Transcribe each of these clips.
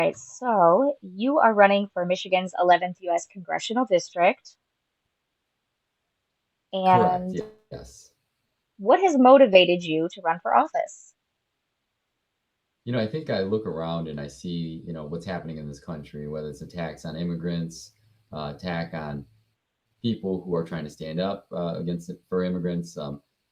Right, so you are running for Michigan's 11th US Congressional District, Correct. and Yes. what has motivated you to run for office? I think I look around and I see, what's happening in this country, whether it's attacks on immigrants, attack on people who are trying to stand up against it for immigrants,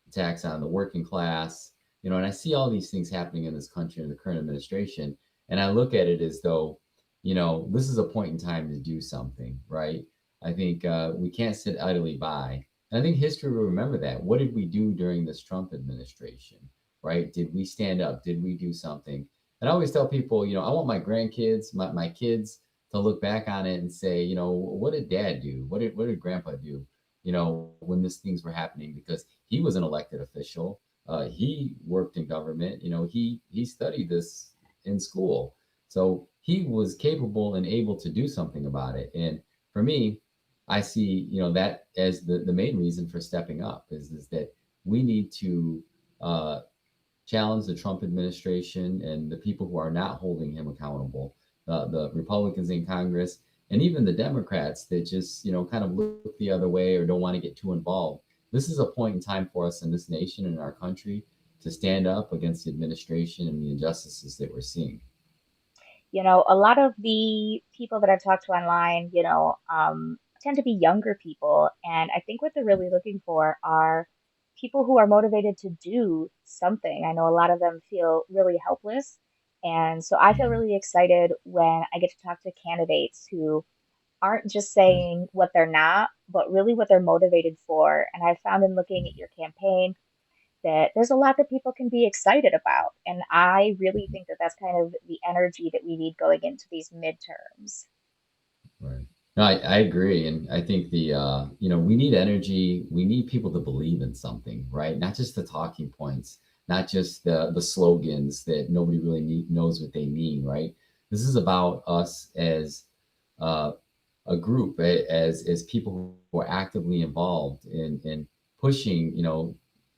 attacks on the working class, and I see all these things happening in this country in the current administration, and I look at it as though, this is a point in time to do something, right? I think we can't sit idly by. And I think history will remember that. What did we do during this Trump administration, right? Did we stand up? Did we do something? And I always tell people, I want my grandkids, my kids to look back on it and say, what did dad do? What did grandpa do? When these things were happening, because he was an elected official. He worked in government. He studied this in school. So he was capable and able to do something about it. And for me, I see, that as the main reason for stepping up is that we need to challenge the Trump administration and the people who are not holding him accountable, the Republicans in Congress, and even the Democrats that just, kind of look the other way or don't want to get too involved. This is a point in time for us in this nation and in our country to stand up against the administration and the injustices that we're seeing. A lot of the people that I've talked to online, tend to be younger people, and I think what they're really looking for are people who are motivated to do something. I know a lot of them feel really helpless, and so I feel Mhm. really excited when I get to talk to candidates who aren't just saying what they're not, but really what they're motivated for. And I found in looking at your campaign that there's a lot that people can be excited about. And I really think that that's kind of the energy that we need going into these midterms. Right. No, I agree. And I think we need energy. We need people to believe in something, right? Not just the talking points, not just the slogans that nobody really knows what they mean, right? This is about us as uh, a group, as people who are actively involved in pushing,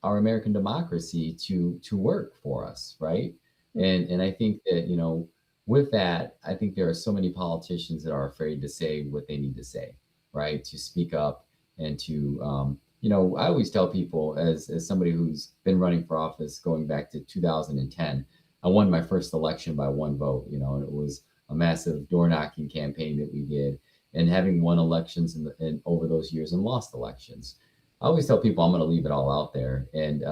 our American democracy to work for us, right? And I think that, with that, I think there are so many politicians that are afraid to say what they need to say, right? To speak up and to, I always tell people, as somebody who's been running for office going back to 2010, I won my first election by one vote, and it was a massive door knocking campaign that we did, and having won elections in over those years and lost elections. I always tell people I'm going to leave it all out there, and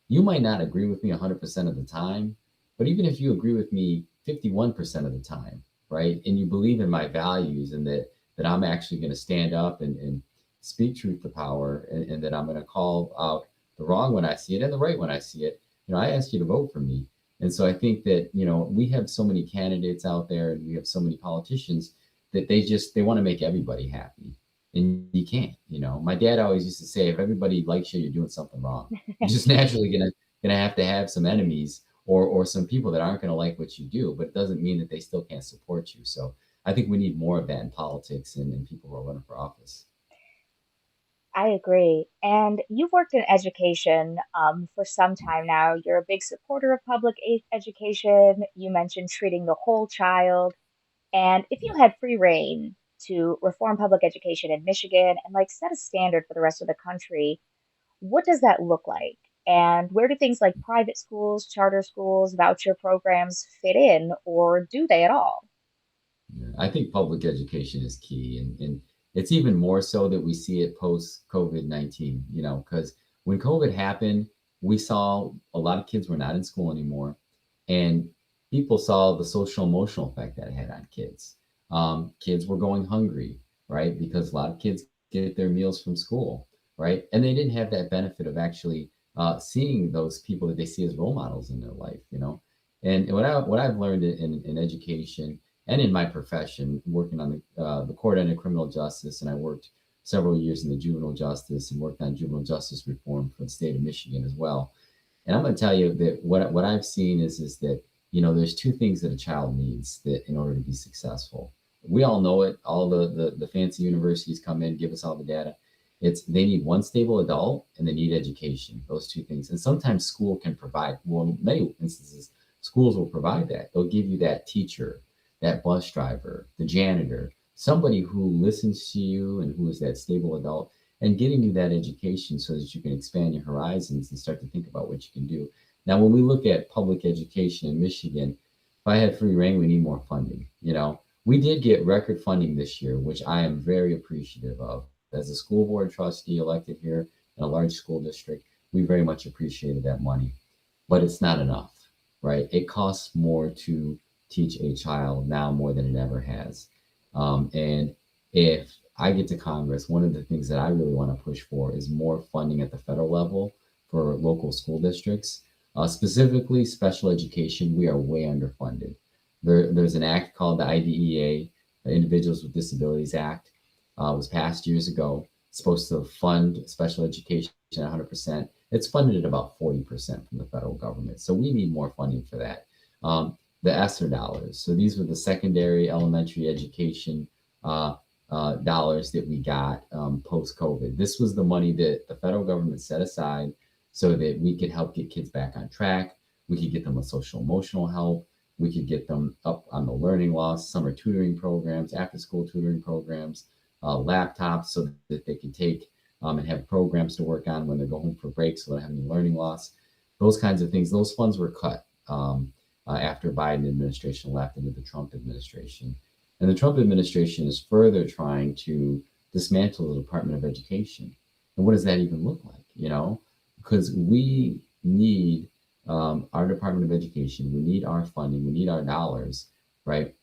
you might not agree with me 100% of the time, but even if you agree with me 51% of the time, right? And you believe in my values and that I'm actually going to stand up and speak truth to power, and that I'm going to call out the wrong when I see it and the right when I see it, I ask you to vote for me. And so I think that, we have so many candidates out there and we have so many politicians that they want to make everybody happy. And you can't, My dad always used to say, if everybody likes you, you're doing something wrong. You're just naturally gonna have to have some enemies or some people that aren't going to like what you do, but it doesn't mean that they still can't support you. So I think we need more of that in politics and people who are running for office. I agree. And you've worked in education for some time now. You're a big supporter of public education. You mentioned treating the whole child. And if you had free reign to reform public education in Michigan and like set a standard for the rest of the country, what does that look like? And where do things like private schools, charter schools, voucher programs fit in, or do they at all? Yeah, I think public education is key, and it's even more so that we see it post COVID-19. Because when COVID happened, we saw a lot of kids were not in school anymore, and people saw the social emotional effect that it had on kids. Kids were going hungry, right? Because a lot of kids get their meals from school, right? And they didn't have that benefit of actually seeing those people that they see as role models in their life. And what I've learned in education and in my profession, working on the court end of criminal justice, and I worked several years in the juvenile justice and worked on juvenile justice reform for the state of Michigan as well. And I'm going to tell you that what I've seen is that there's two things that a child needs that in order to be successful. We all know it. All the fancy universities come in, give us all the data. It's they need one stable adult and they need education. Those two things. And sometimes school can provide. Well, in many instances, schools will provide that. They'll give you that teacher that bus driver, the janitor, somebody who listens to you and who is that stable adult and getting you that education so that you can expand your horizons and start to think about what you can do. Now, when we look at public education in Michigan, if I had free reign, we need more funding. We did get record funding this year, which I am very appreciative of. As a school board trustee elected here in a large school district, we very much appreciated that money, but it's not enough, right? It costs more to teach a child now more than it ever has. And if I get to Congress, one of the things that I really want to push for is more funding at the federal level for local school districts. Specifically, special education, we are way underfunded. There's an act called the IDEA, the Individuals with Disabilities Act, was passed years ago. It's supposed to fund special education 100%. It's funded at about 40% from the federal government. So we need more funding for that. The ESSER dollars. So these were the secondary elementary education dollars that we got post COVID. This was the money that the federal government set aside so that we could help get kids back on track. We could get them a social emotional help. We could get them up on the learning loss, summer tutoring programs, after school tutoring programs, laptops so that they can take and have programs to work on when they go home for breaks so they don't have any learning loss. Those kinds of things, those funds were cut after Biden administration left into the Trump administration. And the Trump administration is further trying to dismantle the Department of Education. And what does that even look like? Because we need our Department of Education, we need our funding, we need our dollars, right,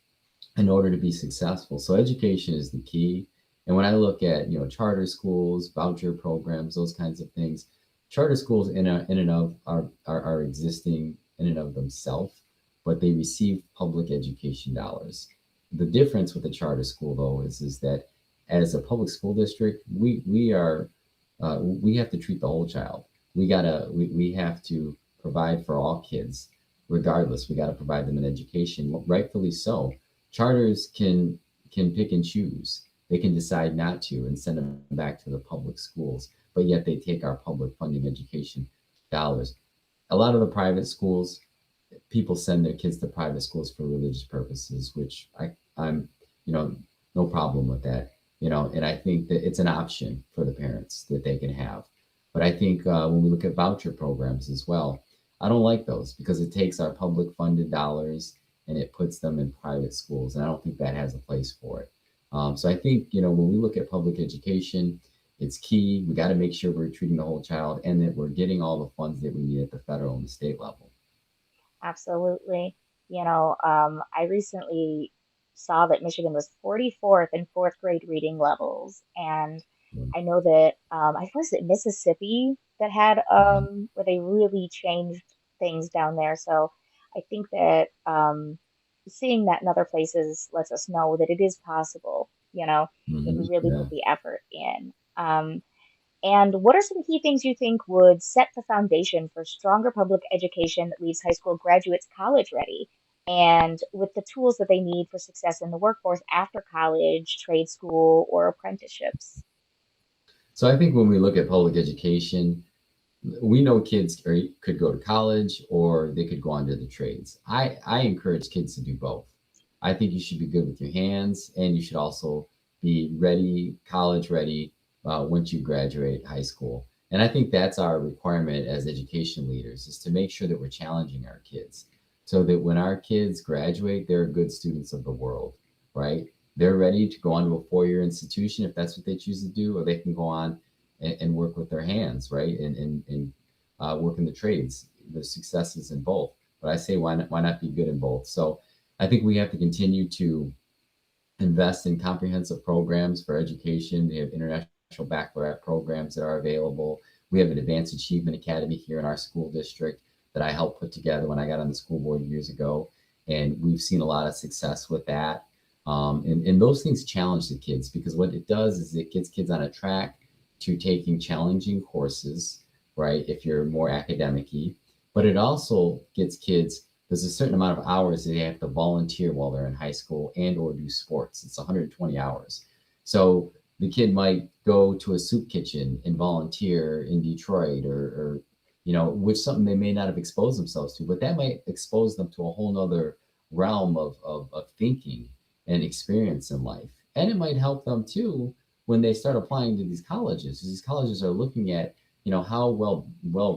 in order to be successful. So education is the key. And when I look at charter schools, voucher programs, those kinds of things, charter schools in and of are existing in and of themselves, but they receive public education dollars. The difference with the charter school though is that as a public school district, we have to treat the whole child. We have to provide for all kids, regardless. We got to provide them an education, rightfully so. Charters can pick and choose. They can decide not to and send them back to the public schools, but yet they take our public funding education dollars. A lot of the private schools, people send their kids to private schools for religious purposes, which I'm, no problem with that, and I think that it's an option for the parents that they can have. But I think when we look at voucher programs as well, I don't like those because it takes our public funded dollars and it puts them in private schools. And I don't think that has a place for it. So I think, when we look at public education, it's key. We got to make sure we're treating the whole child and that we're getting all the funds that we need at the federal and the state level. Absolutely. I recently saw that Michigan was 44th in fourth grade reading levels. And I know that, I was it Mississippi that had, Mhm. where they really changed things down there. So I think that seeing that in other places lets us know that it is possible, if we really Yeah. put the effort in. And what are some key things you think would set the foundation for stronger public education that leaves high school graduates college ready and with the tools that they need for success in the workforce after college, trade school, or apprenticeships? So I think when we look at public education, we know kids could go to college or they could go on to the trades. I encourage kids to do both. I think you should be good with your hands and you should also be ready, college ready, once you graduate high school. And I think that's our requirement as education leaders is to make sure that we're challenging our kids so that when our kids graduate, they're good students of the world, right? They're ready to go on to a four-year institution if that's what they choose to do, or they can go on and work with their hands, right? And work in the trades. There's successes in both. But I say, why not be good in both? So I think we have to continue to invest in comprehensive programs for education. We have international baccalaureate programs that are available. We have an Advanced Achievement Academy here in our school district that I helped put together when I got on the school board years ago. And we've seen a lot of success with that. And those things challenge the kids because what it does is it gets kids on a track to taking challenging courses, right? If you're more academic-y, but it also gets kids, there's a certain amount of hours that they have to volunteer while they're in high school and or do sports. It's 120 hours. So the kid might go to a soup kitchen and volunteer in Detroit or which something they may not have exposed themselves to, but that might expose them to a whole nother realm of thinking and experience in life. And it might help them too when they start applying to these colleges. These colleges are looking at, how well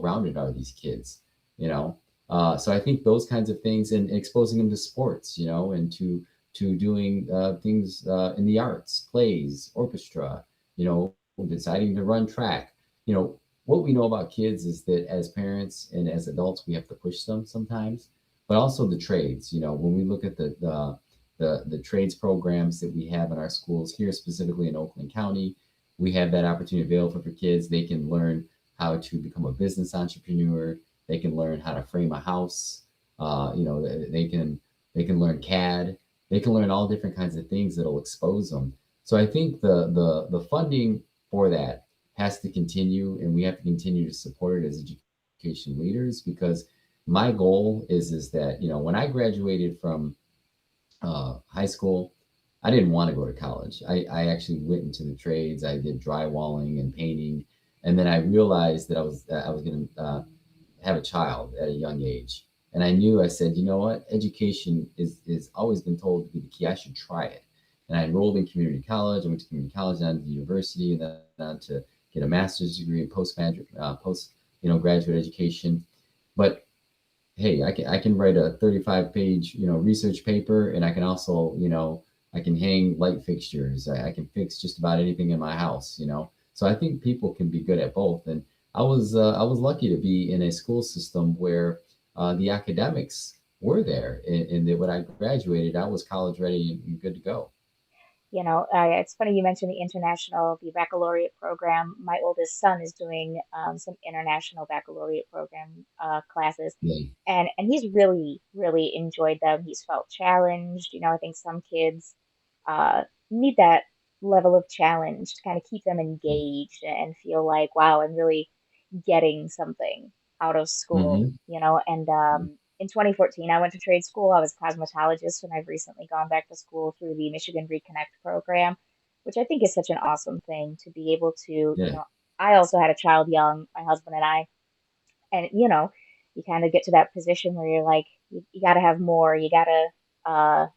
rounded are these kids, you know. So I think those kinds of things, and exposing them to sports, and to doing things in the arts, plays, orchestra, deciding to run track. You know, what we know about kids is that as parents and as adults, we have to push them sometimes, but also the trades. When we look at the trades programs that we have in our schools here, specifically in Oakland County, we have that opportunity available for kids. They can learn how to become a business entrepreneur. They can learn how to frame a house. They can learn CAD. They can learn all different kinds of things that'll expose them. So I think the funding for that has to continue, and we have to continue to support it as education leaders, because my goal is that when I graduated from high school, I didn't want to go to college. I actually went into the trades. I did drywalling and painting, and then I realized that I was going to have a child at a young age. And I knew, I said, you know what, education is always been told to be the key. I should try it. And I enrolled in community college. I went to community college, then to university, and then on to get a master's degree in graduate education. But hey, I can write a 35 page research paper, and I can also I can hang light fixtures. I can fix just about anything in my house. So I think people can be good at both. And I was lucky to be in a school system where the academics were there, and that when I graduated, I was college ready and good to go. It's funny you mentioned the baccalaureate program. My oldest son is doing some international baccalaureate program classes, Yeah. and he's really, really enjoyed them. He's felt challenged. I think some kids uh, need that level of challenge to kind of keep them engaged and feel like, wow, I'm really getting something out of school, Mm-hmm. and in 2014, I went to trade school. I was a cosmetologist, and I've recently gone back to school through the Michigan Reconnect program, which I think is such an awesome thing to be able to, Yeah. I also had a child young, my husband and I, and you kind of get to that position where you're like, you got to have more, you got to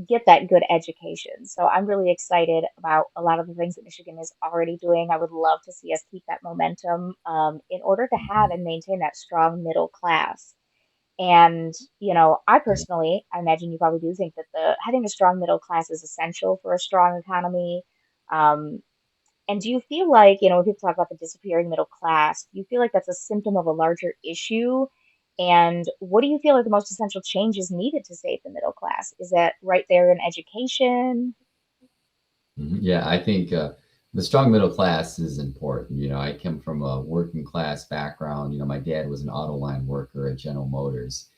get that good education. So I'm really excited about a lot of the things that Michigan is already doing. I would love to see us keep that momentum in order to have Mhm. and maintain that strong middle class. And I Yeah. personally, I imagine you probably do think that the having a strong middle class is essential for a strong economy. Um, and do you feel like, when people talk about the disappearing middle class, do you feel like that's a symptom of a larger issue? And what do you feel are the most essential changes needed to save the middle class? Is that right there in education? Yeah, I think the strong middle class is important. I come from a working class background. My dad was an auto line worker at General Motors.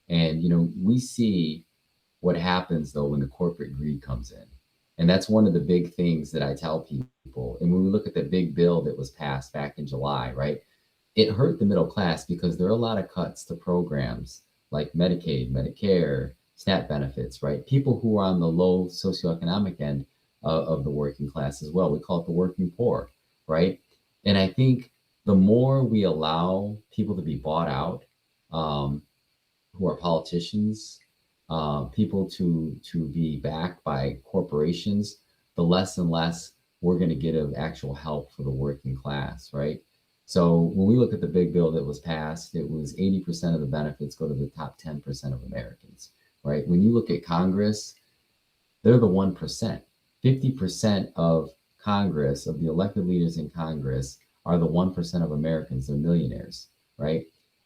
And, we see what happens though when the corporate greed comes in. And that's one of the big things that I tell people. And when we look at the big bill that was passed back in July, right? It hurt the middle class because there are a lot of cuts to programs like Medicaid, Medicare, SNAP benefits, right? People who are on the low socioeconomic end of the working class as well. We call it the working poor, right? And I think the more we allow people to be bought out, um, who are politicians, people to be backed by corporations, the less and less we're going to get of actual help for the working class, right? So when we look at the big bill that was passed, it was 80% of the benefits go to the top 10% of Americans, right? When you look at Congress, they're the 1%. 50% of Congress, of the elected leaders in Congress, are the 1% of Americans. They're millionaires, right?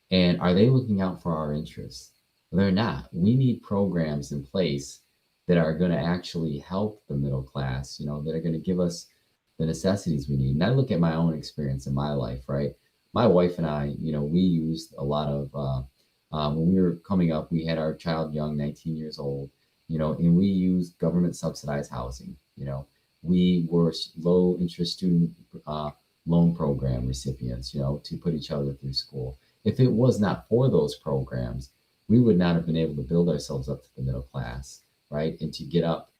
And are they looking out for our interests? They're not. We need programs in place that are going to actually help the middle class, that are going to give us the necessities we need. And I look at my own experience in my life, right? My wife and I, we used a lot of, when we were coming up, we had our child young, 19 years old, and we used government subsidized housing. We were low interest student uh, loan program recipients, to put each other through school. If it was not for those programs, we would not have been able to build ourselves up to the middle class, right? And to get up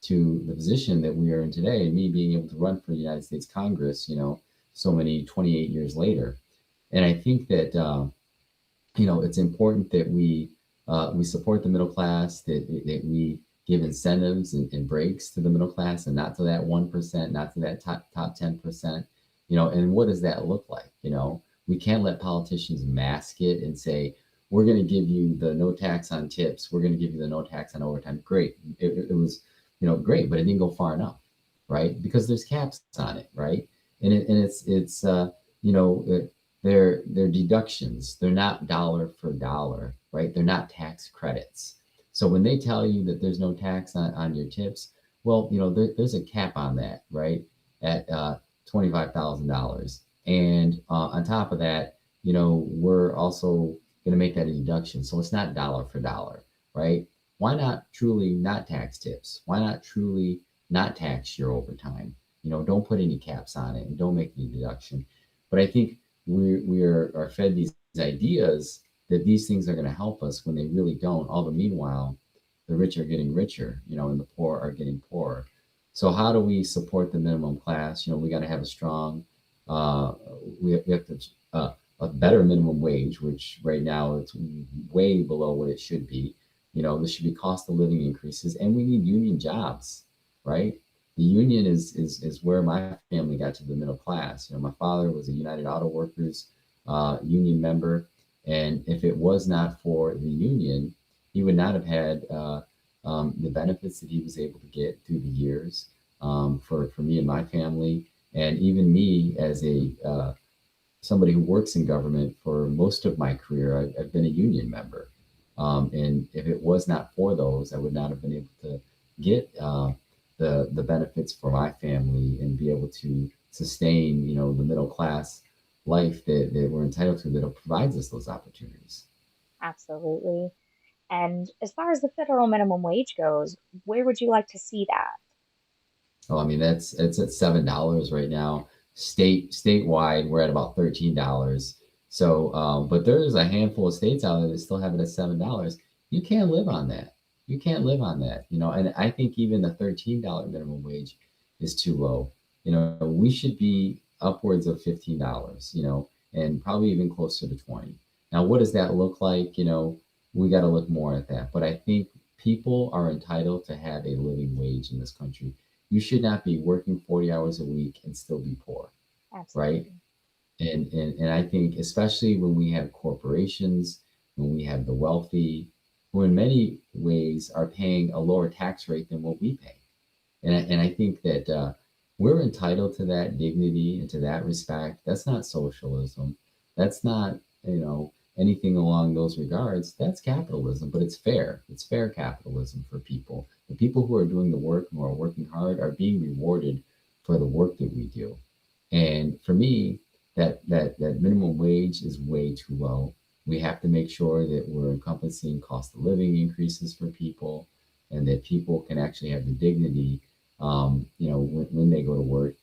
to the position that we are in today, and me being able to run for the United States Congress, so many 28 years later. And I think that, it's important that we we support the middle class, that we give incentives and breaks to the middle class and not to that 1%, not to that top 10%. And what does that look like? We can't let politicians mask it and say, we're going to give you the no tax on tips. We're going to give you the no tax on overtime. Great. It was, great, but it didn't go far enough, right? Because there's caps on it, right? And you know, they're deductions. They're not dollar for dollar, right? They're not tax credits. So when they tell you that there's no tax on your tips, well, there's a cap on that, right? At $25,000. And on top of that, we're also going to make that a deduction. So it's not dollar for dollar, right? Why not truly not tax tips? Why not truly not tax your overtime? Don't put any caps on it and don't make any deduction. But I think we are fed these ideas that these things are going to help us when they really don't. All the meanwhile, the rich are getting richer, and the poor are getting poorer. So how do we support the minimum class? We got to have a strong, uh, we have to a better minimum wage, which right now it's way below what it should be. There should be cost of living increases, and we need union jobs, right? The union is where my family got to the middle class. My father was a United Auto Workers union member, and if it was not for the union, he would not have had the benefits that he was able to get through the years, for me and my family, and even me as a somebody who works in government for most of my career. I've been a union member, and if it was not for those, I would not have been able to get the benefits for my family and be able to sustain, the middle class life that we're entitled to, that provides us those opportunities. Absolutely. And as far as the federal minimum wage goes, where would you like to see that? Oh, I mean, that's it's at $7 right now. Statewide, we're at about $13. So, but there's a handful of states out there that still have it at $7. You can't live on that. You can't live on that. And I think even the $13 minimum wage is too low. We should be upwards of $15. And probably even closer to 20. Now, what does that look like? We got to look more at that. But I think people are entitled to have a living wage in this country. You should not be working 40 hours a week and still be poor, right? Absolutely. And I think especially when we have corporations, when we have the wealthy, who in many ways are paying a lower tax rate than what we pay. And I think that we're entitled to that dignity and to that respect. That's not socialism. That's not, anything along those regards. That's capitalism, but it's fair. It's fair capitalism for people. The people who are doing the work and who are working hard are being rewarded for the work that we do. And for me, that minimum wage is way too low. We have to make sure that we're encompassing cost of living increases for people, and that people can actually have the dignity, when they go to work,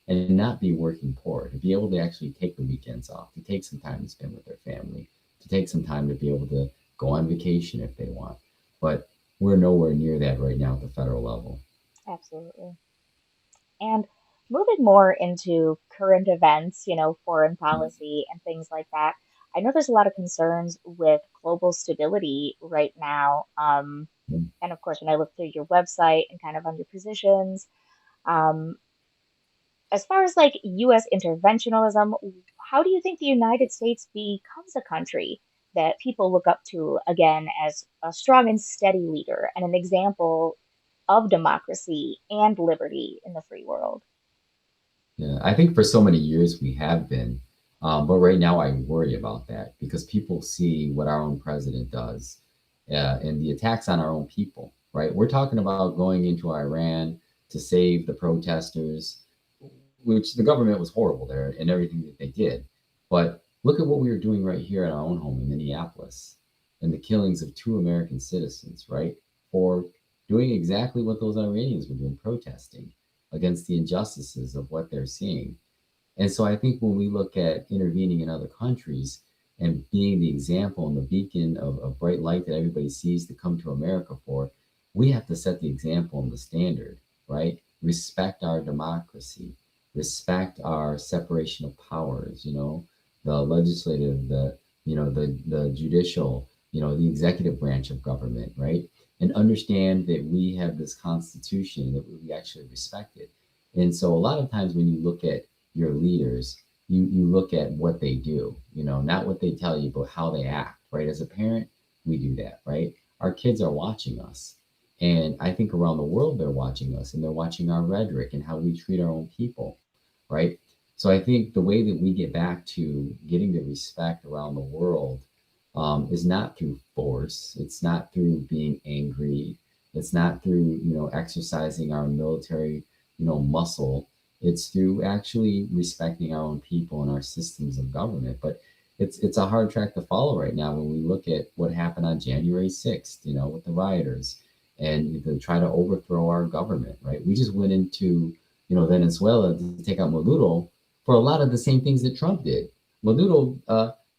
and not be working poor, to be able to actually take the weekends off, to take some time to spend with their family, to take some time to be able to go on vacation if they want. But we're nowhere near that right now at the federal level. Absolutely. And moving more into current events, foreign policy and things like that, I know there's a lot of concerns with global stability right now. And of course, when I look through your website and kind of on your positions, um, as far as like US interventionism, how do you think the United States becomes a country that people look up to again as a strong and steady leader and an example of democracy and liberty in the free world? Yeah, I think for so many years we have been, but right now I worry about that because people see what our own president does, and the attacks on our own people. Right, we're talking about going into Iran to save the protesters, which the government was horrible there and everything that they did. But look at what we were doing right here at our own home in Minneapolis, and the killings of two American citizens, right, for doing exactly what those Iranians were doing, protesting against the injustices of what they're seeing. And so I think when we look at intervening in other countries and being the example and the beacon of bright light that everybody sees to come to America for, we have to set the example and the standard, right? Respect our democracy, respect our separation of powers, the legislative, the judicial, the executive branch of government, right? And understand that we have this constitution that we actually respect it. And so a lot of times when you look at your leaders, you look at what they do, not what they tell you, but how they act, right? As a parent, we do that, right? Our kids are watching us. And I think around the world, they're watching us and they're watching our rhetoric and how we treat our own people, right? So I think the way that we get back to getting the respect around the world is not through force. It's not through being angry. It's not through exercising our military muscle. It's through actually respecting our own people and our systems of government. But it's a hard track to follow right now when we look at what happened on January 6th, with the rioters and to try to overthrow our government, right? We just went into, Venezuela to take out Maduro for a lot of the same things that Trump did. Maduro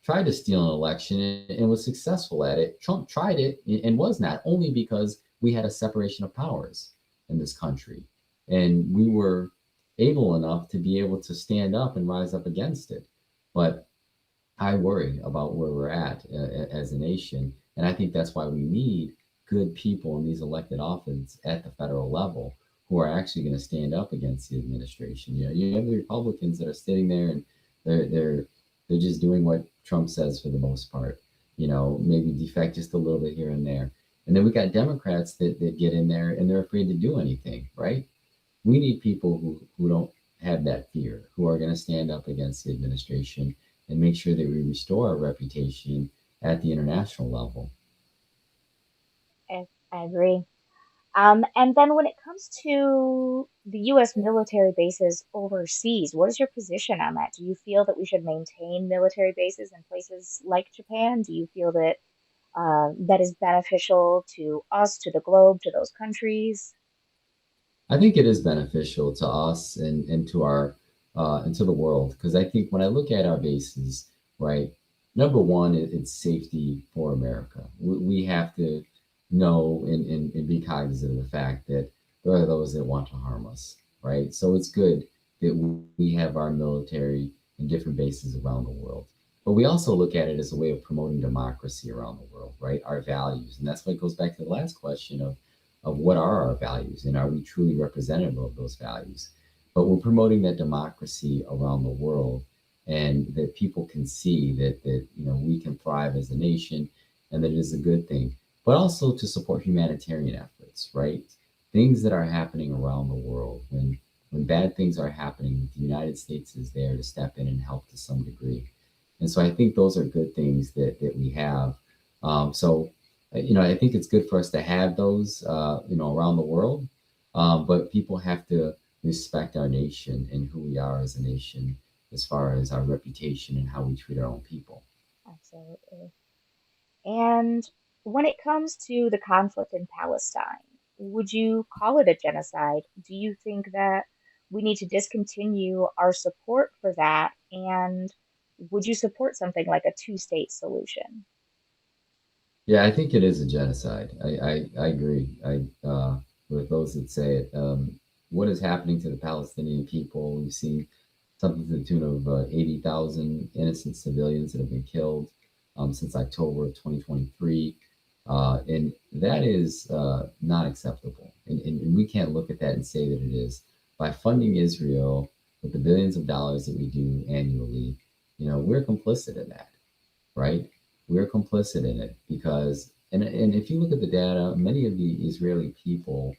tried to steal an election and was successful at it. Trump tried it and was not, only because we had a separation of powers in this country. And we were able enough to be able to stand up and rise up against it. But I worry about where we're at as a nation. And I think that's why we need good people in these elected offices at the federal level who are actually going to stand up against the administration. You have the Republicans that are sitting there and they're they're they're just doing what Trump says for the most part. Maybe defect just a little bit here and there. And then we got Democrats that get in there and they're afraid to do anything, right? We need people who don't have that fear, who are going to stand up against the administration and make sure that we restore our reputation at the international level. I agree. And then when it comes to the U.S. military bases overseas, what is your position on that? Do you feel that we should maintain military bases in places like Japan? Do you feel that that is beneficial to us, to the globe, to those countries? I think it is beneficial to us and to our and to the world, because I think when I look at our bases, right, number one, it's safety for America. We have to know and be cognizant of the fact that there are those that want to harm us, right? So it's good that we have our military in different bases around the world. But we also look at it as a way of promoting democracy around the world, right? Our values. And that's why it goes back to the last question of what are our values and are we truly representative of those values. But we're promoting that democracy around the world, and that people can see that we can thrive as a nation and that it is a good thing. But also to support humanitarian efforts, right? Things that are happening around the world. When bad things are happening, the United States is there to step in and help to some degree. And so I think those are good things that we have. I think it's good for us to have those, around the world. But people have to respect our nation and who we are as a nation, as far as our reputation and how we treat our own people. Absolutely. And when it comes to the conflict in Palestine, would you call it a genocide? Do you think that we need to discontinue our support for that? And would you support something like a two-state solution? Yeah, I think it is a genocide. I agree. With those that say it. What is happening to the Palestinian people? We've seen something to the tune of 80,000 innocent civilians that have been killed since October of 2023. And that is not acceptable. And we can't look at that and say that it is. By funding Israel with the billions of dollars that we do annually, we're complicit in that, right? We're complicit in it because, and if you look at the data, many of the Israeli people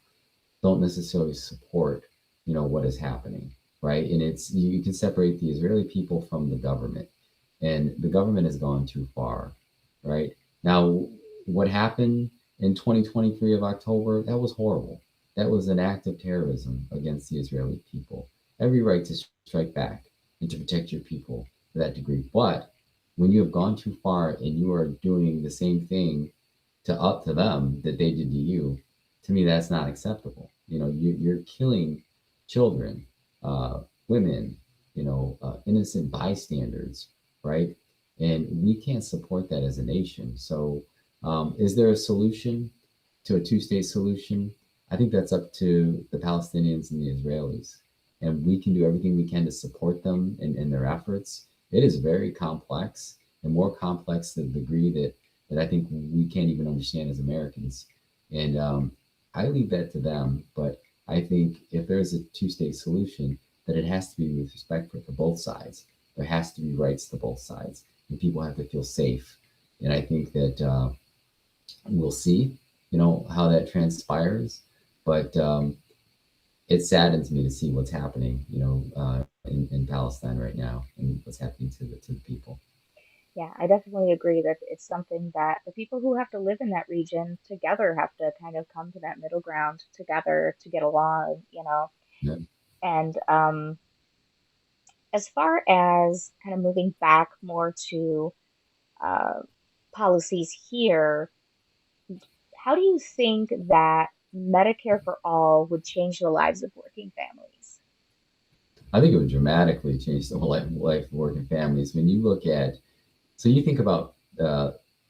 don't necessarily support, what is happening, right? And it's you can separate the Israeli people from the government, and the government has gone too far, right? Now, what happened in 2023 of October? That was horrible. That was an act of terrorism against the Israeli people. Every right to strike back and to protect your people to that degree, but when you have gone too far and you are doing the same thing to them that they did to you, to me that's not acceptable. You're killing children, women, innocent bystanders, right? And we can't support that as a nation. So, is there a solution to a two-state solution? I think that's up to the Palestinians and the Israelis, and we can do everything we can to support them in their efforts. It is very complex, and more complex to the degree that that I think we can't even understand as Americans. And I leave that to them. But I think if there's a two-state solution, that it has to be with respect for both sides. There has to be rights to both sides, and people have to feel safe. And I think that we'll see, how that transpires. But it saddens me to see what's happening, in Palestine right now and what's happening to the people. Yeah, I definitely agree that it's something that the people who have to live in that region together have to kind of come to that middle ground together to get along, Yeah. And as far as kind of moving back more to uh, policies here, how do you think that Medicare for all would change the lives of working families? I think it would dramatically change the whole life of working families. When you look at, so you think about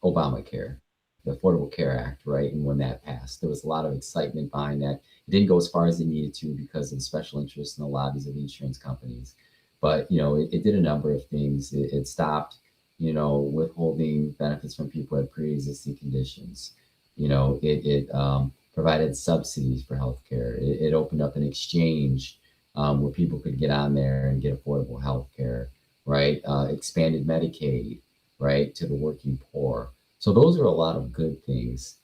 Obamacare, the Affordable Care Act, right? And when that passed, there was a lot of excitement behind that. It didn't go as far as it needed to because of the special interests and the lobbies of the insurance companies. But, it did a number of things. It stopped, withholding benefits from people who had pre-existing conditions. It provided subsidies for healthcare. It opened up an exchange where people could get on there and get affordable health care, right? Expanded Medicaid, right, to the working poor. So those are a lot of good things.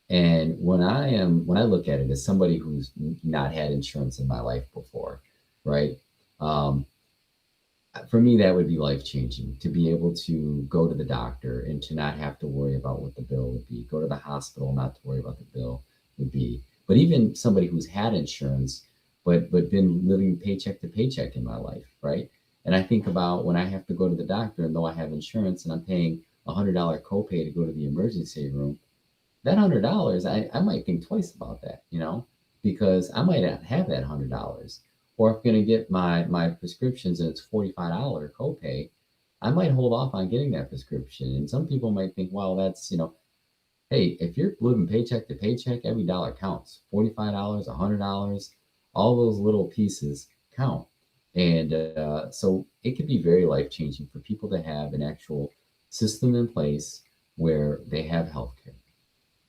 And when I look at it as somebody who's not had insurance in my life before, right? Um, for me, that would be life changing to be able to go to the doctor and to not have to worry about what the bill would be, go to the hospital, not to worry about the bill would be. But even somebody who's had insurance, but been living paycheck to paycheck in my life, right? And I think about when I have to go to the doctor, and though I have insurance and I'm paying $100 copay to go to the emergency room, that $100, I might think twice about that, because I might not have that $100. Or if I'm going to get my prescriptions and it's $45 copay, I might hold off on getting that prescription. And some people might think, well, that's, hey, if you're living paycheck to paycheck, every dollar counts. $45, $100, all those little pieces count. And so it could be very life changing for people to have an actual system in place where they have health care,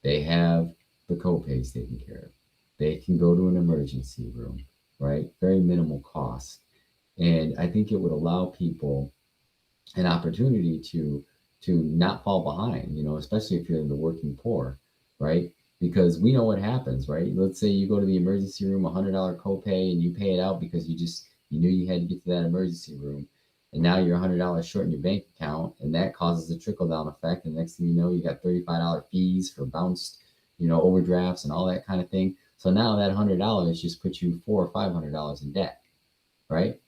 they have the copays taken care of. They can go to an emergency room, right? Very minimal cost. And I think it would allow people an opportunity to not fall behind, especially if you're in the working poor, right? Because we know what happens, right? Let's say you go to the emergency room, $100 copay, and you pay it out because you knew you had to get to that emergency room, and now you're $100 short in your bank account, and that causes a trickle down effect. And next thing you know, you got $35 fees for bounced, overdrafts and all that kind of thing. So now that $100 just puts you $400 or $500 in debt, right?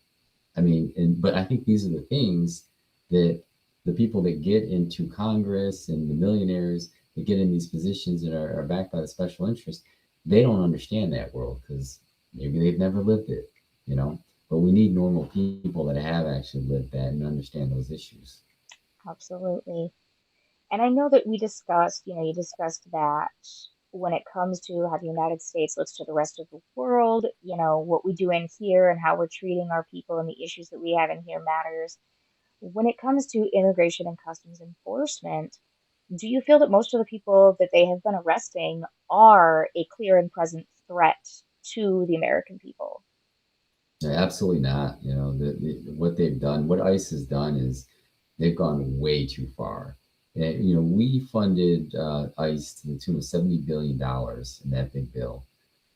I mean, but I think these are the things that the people that get into Congress and the millionaires that get in these positions that are backed by the special interest, they don't understand that world because maybe they've never lived it, you know. But we need normal people that have actually lived that and understand those issues. Absolutely. And I know that you discussed that when it comes to how the United States looks to the rest of the world, what we do in here and how we're treating our people and the issues that we have in here matters. When it comes to immigration and customs enforcement, do you feel that most of the people that they have been arresting are a clear and present threat to the American people? Yeah, absolutely not. What they've done, what ICE has done is they've gone way too far. And, we funded ICE to the tune of $70 billion in that big bill.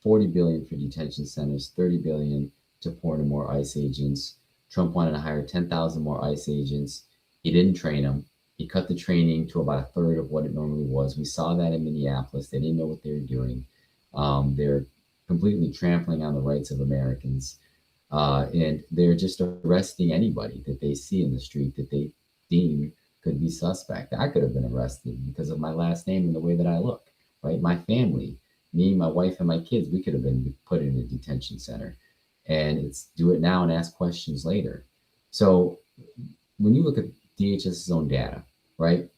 40 billion for detention centers, 30 billion to pour into more ICE agents. Trump wanted to hire 10,000 more ICE agents. He didn't train them. He cut the training to about a third of what it normally was. We saw that in Minneapolis. They didn't know what they were doing. They're completely trampling on the rights of Americans. And they're just arresting anybody that they see in the street that they deem could be suspect. I could have been arrested because of my last name and the way that I look, right? My family, me, my wife, and my kids, we could have been put in a detention center. And it's do it now and ask questions later. So when you look at DHS's own data, right?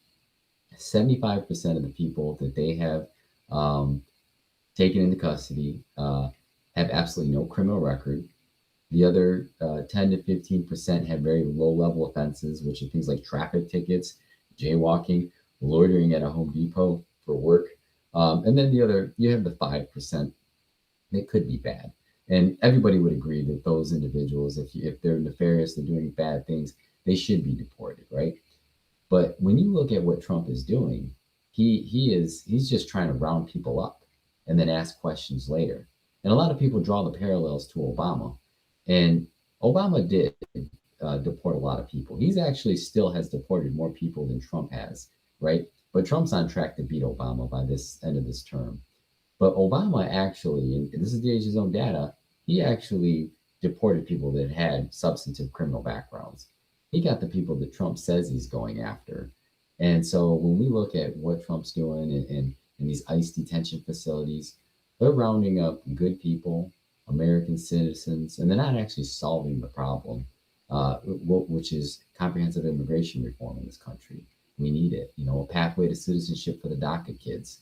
75% of the people that they have um, taken into custody have absolutely no criminal record. The other 10 to 15% have very low level offenses, which are things like traffic tickets, jaywalking. loitering at a Home Depot for work. And then you have the 5% that could be bad. And everybody would agree that those individuals, if they're nefarious, they're doing bad things, they should be deported, right? But when you look at what Trump is doing, he's just trying to round people up and then ask questions later. And a lot of people draw the parallels to Obama, and Obama did deport a lot of people. He's actually still has deported more people than Trump has, right? But Trump's on track to beat Obama by this end of this term. But Obama actually, and this is the age's own data, he actually deported people that had substantive criminal backgrounds. He got the people that Trump says he's going after. And so when we look at what Trump's doing in these ICE detention facilities, they're rounding up good people, American citizens, and they're not actually solving the problem, which is comprehensive immigration reform in this country. We need it. A pathway to citizenship for the DACA kids,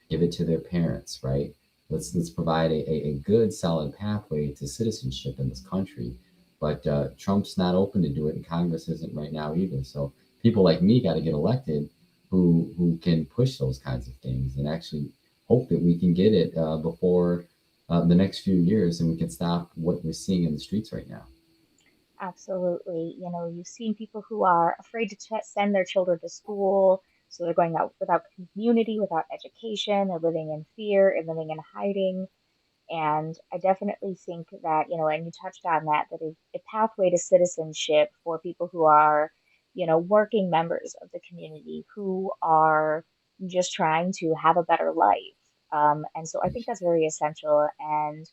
give it to their parents, right? Let's provide a good solid pathway to citizenship in this country. But Trump's not open to do it, and Congress isn't right now either. So people like me got to get elected who can push those kinds of things and actually hope that we can get it before the next few years, and we can stop what we're seeing in the streets right now. Absolutely. You've seen people who are afraid to send their children to school, so they're going out without community, without education, they're living in fear and living in hiding. And I definitely think that, and you touched on that, that a pathway to citizenship for people who are, working members of the community who are just trying to have a better life. And so I think that's very essential. And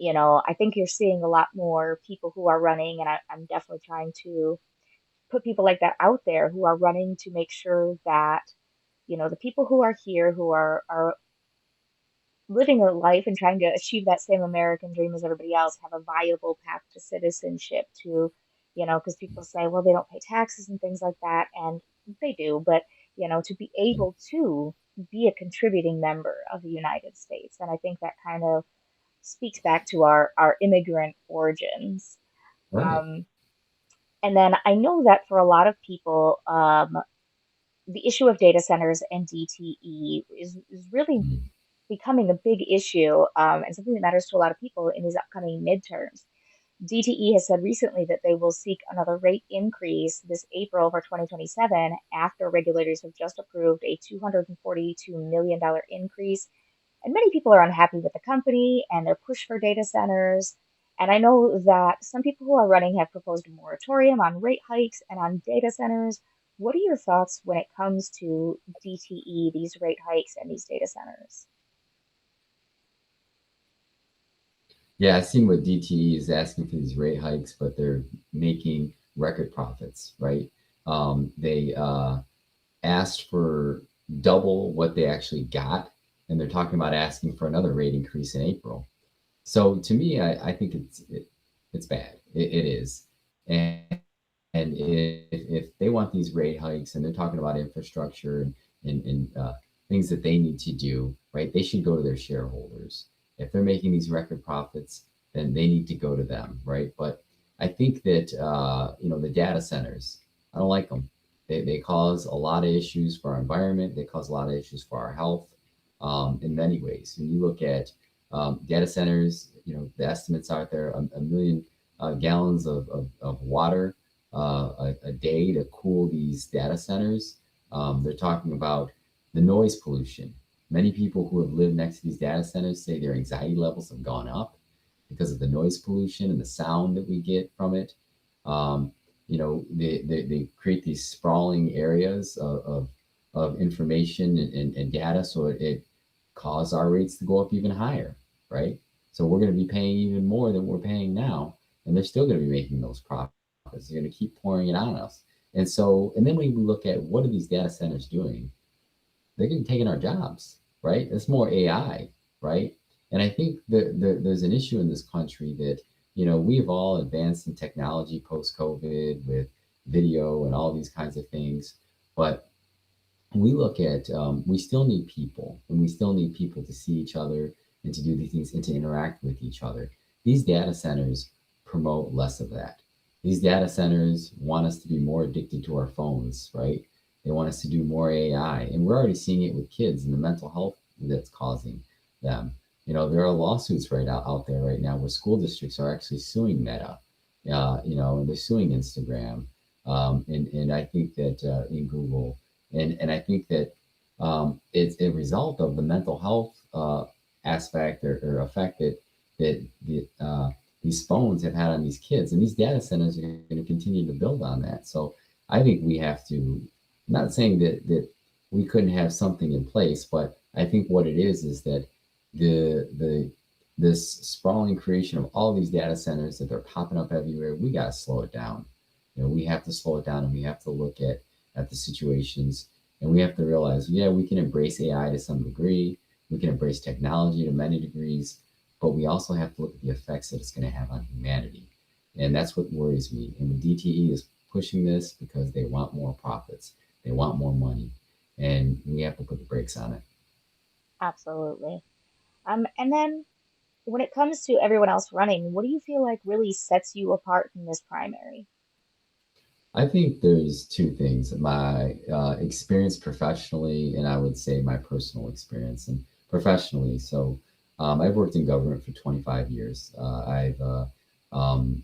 I think you're seeing a lot more people who are running, and I'm definitely trying to put people like that out there who are running to make sure that, the people who are here who are living their life and trying to achieve that same American dream as everybody else have a viable path to citizenship to, because people say, well, they don't pay taxes and things like that, and they do, but to be able to be a contributing member of the United States. And I think that kind of speaks back to our immigrant origins. Right. Um, and then I know that for a lot of people, the issue of data centers and DTE is really Mhm. becoming a big issue, and something that matters to a lot of people in these upcoming midterms. DTE has said recently that they will seek another rate increase this April for 2027 after regulators have just approved a $242 million increase. And many people are unhappy with the company and their push for data centers. And I know that some people who are running have proposed a moratorium on rate hikes and on data centers. What are your thoughts when it comes to DTE, these rate hikes, and these data centers? Yeah, I've seen what DTE is asking for these rate hikes, but they're making record profits, right? They asked for double what they actually got, and they're talking about asking for another rate increase in April. So to me, I think it's bad. It is, and if they want these rate hikes and they're talking about infrastructure and things that they need to do, right? They should go to their shareholders. If they're making these record profits, then they need to go to them, right? But I think that the data centers, I don't like them. They cause a lot of issues for our environment. They cause a lot of issues for our health in many ways. When you look at data centers, the estimates out there, a million gallons of water a day to cool these data centers. They're talking about the noise pollution. Many people who have lived next to these data centers say their anxiety levels have gone up because of the noise pollution and the sound that we get from it. Um, they create these sprawling areas of information and data, so it cause our rates to go up even higher, right? So we're going to be paying even more than we're paying now, and they're still going to be making those profits. They're going to keep pouring it on us. And then when we look at what are these data centers doing, they're getting taking our jobs, right? It's more AI, right? And I think that there's an issue in this country that, we've all advanced in technology post COVID with video and all these kinds of things. But we look at, we still need people, and we still need people to see each other and to do these things and to interact with each other. These data centers promote less of that. These data centers want us to be more addicted to our phones, right? They want us to do more AI, and we're already seeing it with kids and the mental health that's causing them. There are lawsuits out there right now where school districts are actually suing Meta. And they're suing Instagram, and I think that in Google, and I think that it's a result of the mental health aspect or effect that these phones have had on these kids, and these data centers are going to continue to build on that. So I think we have to. I'm not saying that we couldn't have something in place, but I think what it is that the this sprawling creation of all these data centers that they're popping up everywhere, we got to slow it down. We have to slow it down, and we have to look at the situations, and we have to realize, yeah, we can embrace AI to some degree, we can embrace technology to many degrees, but we also have to look at the effects that it's going to have on humanity, and that's what worries me. And the DTE is pushing this because they want more profits, they want more money, and we have to put the brakes on it. Absolutely. And then when it comes to everyone else running, what do you feel like really sets you apart from this primary? I think there's two things: my experience professionally, and I would say my personal experience. And professionally, so I've worked in government for 25 years. I've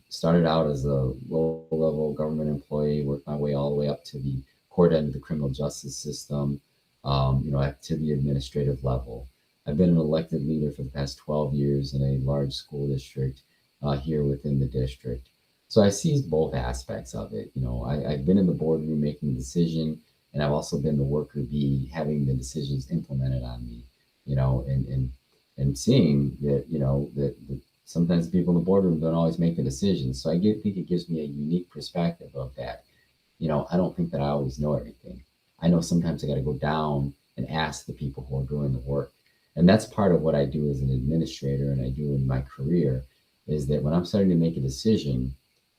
started out as a low level government employee, worked my way all the way up to the court end of the criminal justice system, up to the administrative level. I've been an elected leader for the past 12 years in a large school district here within the district. So I see both aspects of it. I've been in the boardroom making the decision, and I've also been the worker bee having the decisions implemented on me. And seeing that sometimes people in the boardroom don't always make the decisions. So think it gives me a unique perspective of that. I don't think that I always know everything. I know sometimes I got to go down and ask the people who are doing the work. And that's part of what I do as an administrator and I do in my career is that when I'm starting to make a decision,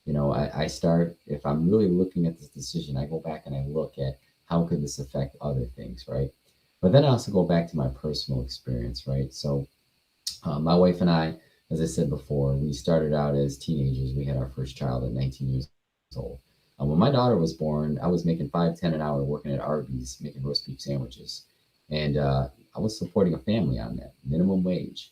I start, if I'm really looking at this decision, I go back and I look at how could this affect other things, right? But then I also go back to my personal experience, right? So my wife and I, as I said before, we started out as teenagers. We had our first child at 19 years old. When my daughter was born, I was making 5, 10 an hour working at Arby's, making roast beef sandwiches, and I was supporting a family on that minimum wage.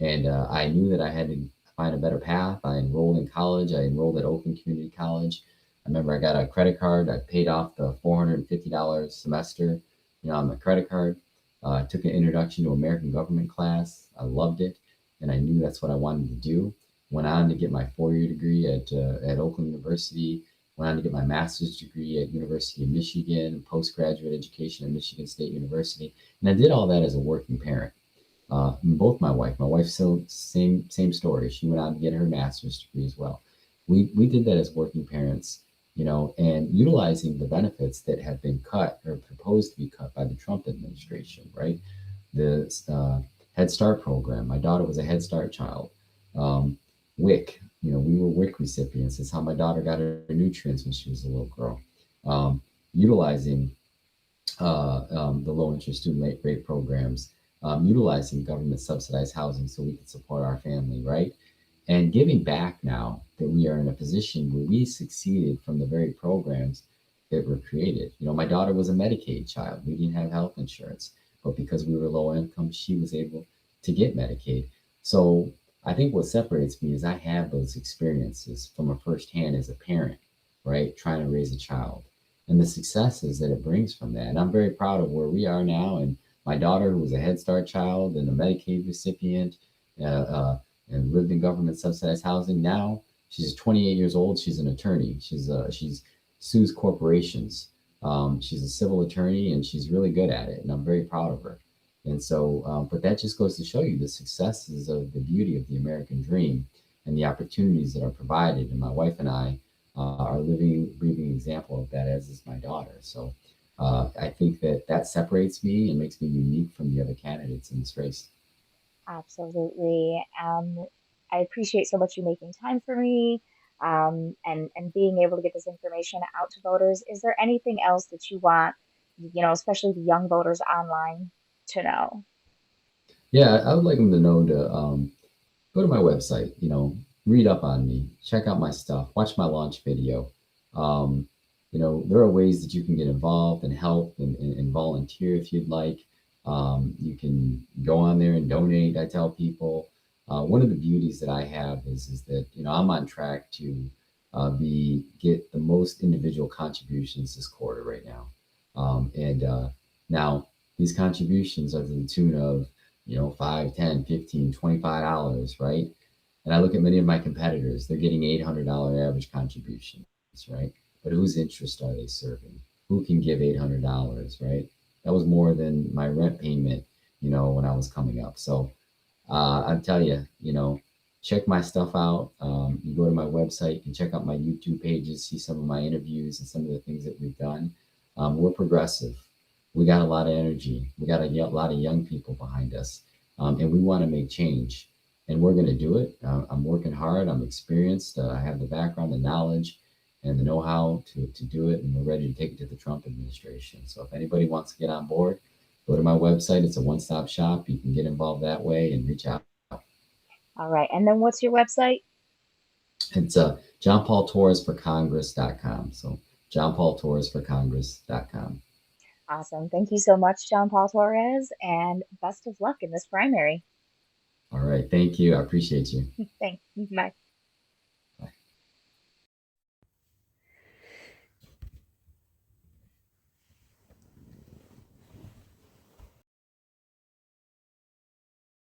And I knew that I had to find a better path. I enrolled in college. I enrolled at Oakland Community College. I remember I got a credit card. I paid off the $450 semester, on my credit card. Took an introduction to American government class. I loved it, and I knew that's what I wanted to do. Went on to get my 4-year degree at Oakland University. Went on to get my master's degree at University of Michigan, postgraduate education at Michigan State University, and I did all that as a working parent. Both my wife, so same story. She went on to get her master's degree as well. We did that as working parents, and utilizing the benefits that have been cut or proposed to be cut by the Trump administration, right? The Head Start program. My daughter was a Head Start child. WIC, we were WIC recipients. It's how my daughter got her nutrients when she was a little girl. Utilizing the low interest student rate programs, utilizing government subsidized housing so we can support our family, right? And giving back now that we are in a position where we succeeded from the very programs that were created. My daughter was a Medicaid child. We didn't have health insurance, but because we were low income, she was able to get Medicaid. So I think what separates me is I have those experiences from a firsthand as a parent, right? Trying to raise a child and the successes that it brings from that. And I'm very proud of where we are now. And my daughter, who was a Head Start child and a Medicaid recipient, uh, and lived in government subsidized housing. Now she's 28 years old. She's an attorney. She's sues corporations. She's a civil attorney and she's really good at it. And I'm very proud of her. And so, but that just goes to show you the successes of the beauty of the American dream and the opportunities that are provided. And my wife and I are living, breathing example of that, as is my daughter. So I think that separates me and makes me unique from the other candidates in this race. Absolutely. I appreciate so much you making time for me, and being able to get this information out to voters. Is there anything else that you want, especially the young voters online, to know? Yeah, I would like them to know to go to my website, read up on me, check out my stuff, watch my launch video. Um, there are ways that you can get involved and help and volunteer if you'd like. You can go on there and donate. I tell people one of the beauties that I have is that I'm on track to be get the most individual contributions this quarter right now, and now these contributions are to the tune of 5, 10, 15, $25, right? And I look at many of my competitors; they're getting $800 average contributions, right? But whose interest are they serving? Who can give $800, right? That was more than my rent payment, when I was coming up. So I tell you, check my stuff out. You go to my website, you can check out my YouTube pages, see some of my interviews and some of the things that we've done. We're progressive. We got a lot of energy. We got a lot of young people behind us, and we want to make change. And we're going to do it. I'm working hard. I'm experienced. I have the background, the knowledge, and the know-how to do it. And we're ready to take it to the Trump administration. So if anybody wants to get on board, go to my website. It's a one-stop shop. You can get involved that way and reach out. All right. And then what's your website? It's John Paul Torres for Congress.com. So John Paul Torres for Congress.com. Awesome. Thank you so much, John Paul Torres, and best of luck in this primary. All right. Thank you. I appreciate you. Thanks. Bye.